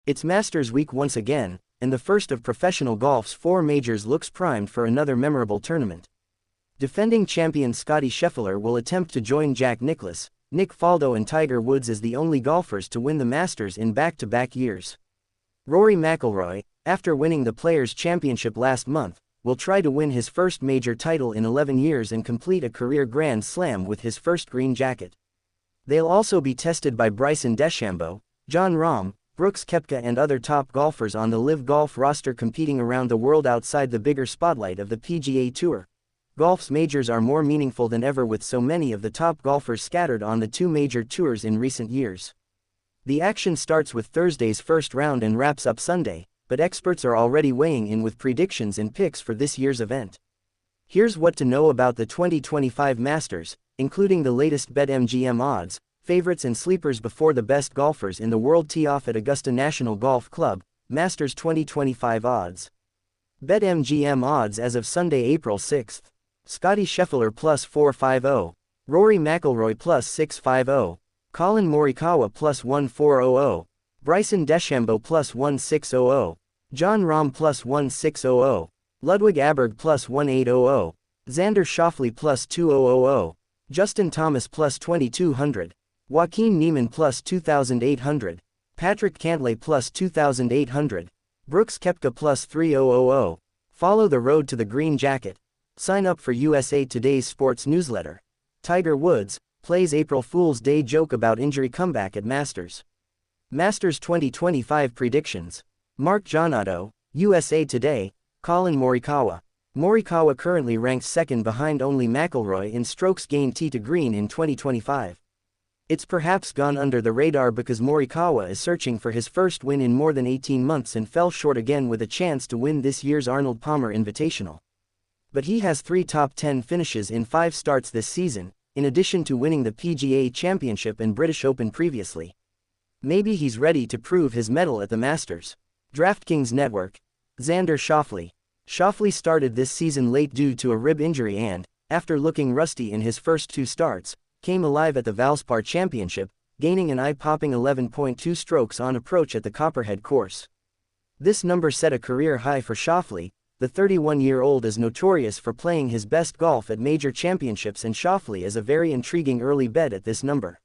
It's Masters Week once again, and the first of professional golf's 4 majors looks primed for another memorable tournament. Defending champion Scottie Scheffler will attempt to join Jack Nicklaus, Nick Faldo and Tiger Woods as the only golfers to win the Masters in back-to-back years. Rory McIlroy, after winning the Players' Championship last month, will try to win his first major title in 11 years and complete a career Grand Slam with his first green jacket. They'll also be tested by Bryson DeChambeau, Jon Rahm, Brooks Koepka and other top golfers on the LIV Golf roster competing around the world outside the bigger spotlight of the PGA Tour. Golf's majors are more meaningful than ever with so many of the top golfers scattered on the 2 major tours in recent years. The action starts with Thursday's first round and wraps up Sunday, but experts are already weighing in with predictions and picks for this year's event. Here's what to know about the 2025 Masters, including the latest BetMGM odds, favorites and sleepers before the best golfers in the world tee off at Augusta National Golf Club. Masters 2025 odds. BetMGM odds as of Sunday, April 6. Scottie Scheffler plus 450, Rory McIlroy plus 650, Collin Morikawa plus 1400, Bryson DeChambeau plus 1600, Jon Rahm plus 1600, Ludwig Aberg plus 1800, Xander Schauffele plus 2000, Justin Thomas plus 2200, Joaquin Niemann plus 2800, Patrick Cantlay plus 2800, Brooks Koepka plus 3000. Follow the road to the green jacket. Sign up for USA Today's sports newsletter. Tiger Woods plays April Fool's Day joke about injury comeback at Masters. Masters 2025 predictions. Mark Giannotto, USA Today. Collin Morikawa. Morikawa currently ranks second behind only McIlroy in strokes gained tee to green in 2025. It's perhaps gone under the radar because Morikawa is searching for his first win in more than 18 months and fell short again with a chance to win this year's Arnold Palmer Invitational. But he has 3 top 10 finishes in 5 starts this season, in addition to winning the PGA Championship and British Open previously. Maybe he's ready to prove his mettle at the Masters. DraftKings Network. Xander Schauffele. Schauffele started this season late due to a rib injury and, after looking rusty in his first 2 starts, came alive at the Valspar Championship, gaining an eye-popping 11.2 strokes on approach at the Copperhead course. This number set a career high for Schauffele. The 31-year-old is notorious for playing his best golf at major championships, and Schauffele is a very intriguing early bet at this number.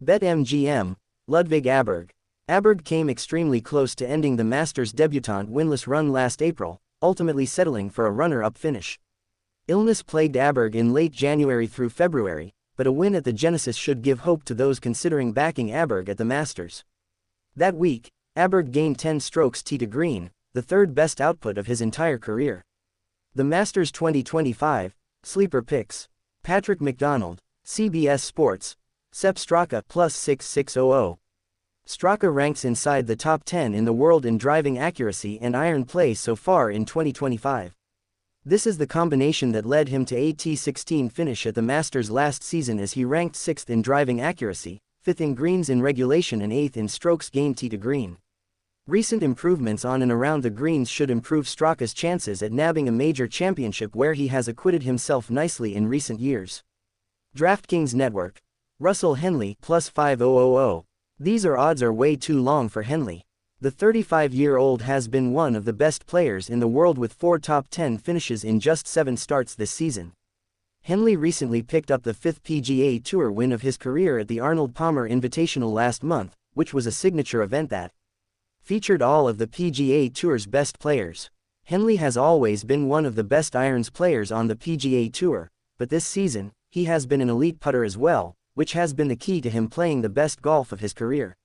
BetMGM. Ludwig Aberg. Aberg came extremely close to ending the Masters' debutant winless run last April, ultimately settling for a runner-up finish. Illness plagued Aberg in late January through February, but a win at the Genesis should give hope to those considering backing Aberg at the Masters. That week, Aberg gained 10 strokes tee to green, the 3rd best output of his entire career. The Masters 2025 sleeper picks. Patrick McDonald, CBS Sports. Sepp Straka plus 6600. Straka ranks inside the top 10 in the world in driving accuracy and iron play so far in 2025. This is the combination that led him to a T16 finish at the Masters last season, as he ranked 6th in driving accuracy, 5th in greens in regulation and 8th in strokes gained tee to green. Recent improvements on and around the greens should improve Straka's chances at nabbing a major championship, where he has acquitted himself nicely in recent years. DraftKings Network. Russell Henley plus 5000. These odds are way too long for Henley. The 35-year-old has been one of the best players in the world with 4 top 10 finishes in just 7 starts this season. Henley recently picked up the 5th PGA Tour win of his career at the Arnold Palmer Invitational last month, which was a signature event that featured all of the PGA Tour's best players. Henley has always been one of the best irons players on the PGA Tour, but this season, he has been an elite putter as well, which has been the key to him playing the best golf of his career.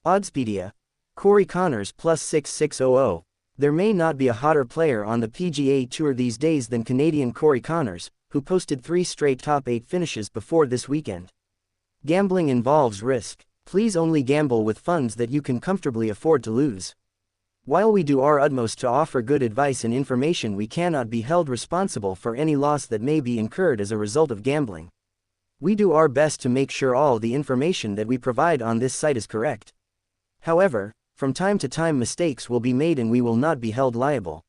Oddspedia. Corey Connors plus 6600. There may not be a hotter player on the PGA Tour these days than Canadian Corey Connors, who posted 3 straight top 8 finishes before this weekend. Gambling involves risk. Please only gamble with funds that you can comfortably afford to lose. While we do our utmost to offer good advice and information, we cannot be held responsible for any loss that may be incurred as a result of gambling. We do our best to make sure all the information that we provide on this site is correct. However, from time to time mistakes will be made and we will not be held liable.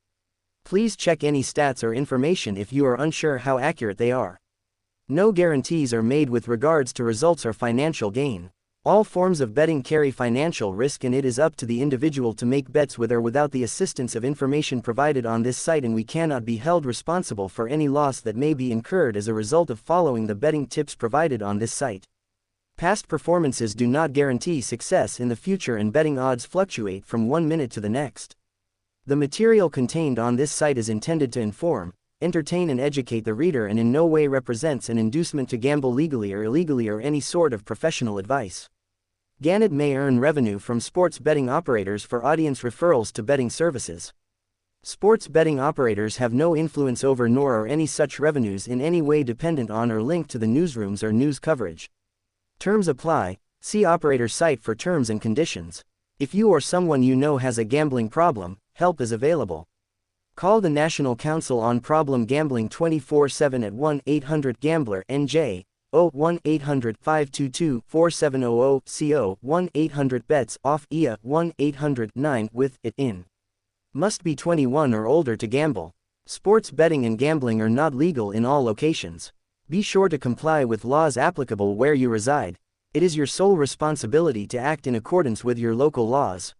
Please check any stats or information if you are unsure how accurate they are. No guarantees are made with regards to results or financial gain. All forms of betting carry financial risk, and it is up to the individual to make bets with or without the assistance of information provided on this site, and we cannot be held responsible for any loss that may be incurred as a result of following the betting tips provided on this site. Past performances do not guarantee success in the future, and betting odds fluctuate from one minute to the next. The material contained on this site is intended to inform, entertain and educate the reader, and in no way represents an inducement to gamble legally or illegally or any sort of professional advice. Ganid may earn revenue from sports betting operators for audience referrals to betting services. Sports betting operators have no influence over nor are any such revenues in any way dependent on or linked to the newsrooms or news coverage. Terms apply. See operator site for terms and conditions. If you or someone you know has a gambling problem, help is available. Call the National Council on Problem Gambling 24/7 at 1-800-GAMBLER-NJ. 1-800-522-4700 CO 1-800-BETS-OFF IA 1-800-9-WITH-IT-IN. Must be 21 or older to gamble. Sports betting and gambling are not legal in all locations. Be sure to comply with laws applicable where you reside. It is your sole responsibility to act in accordance with your local laws.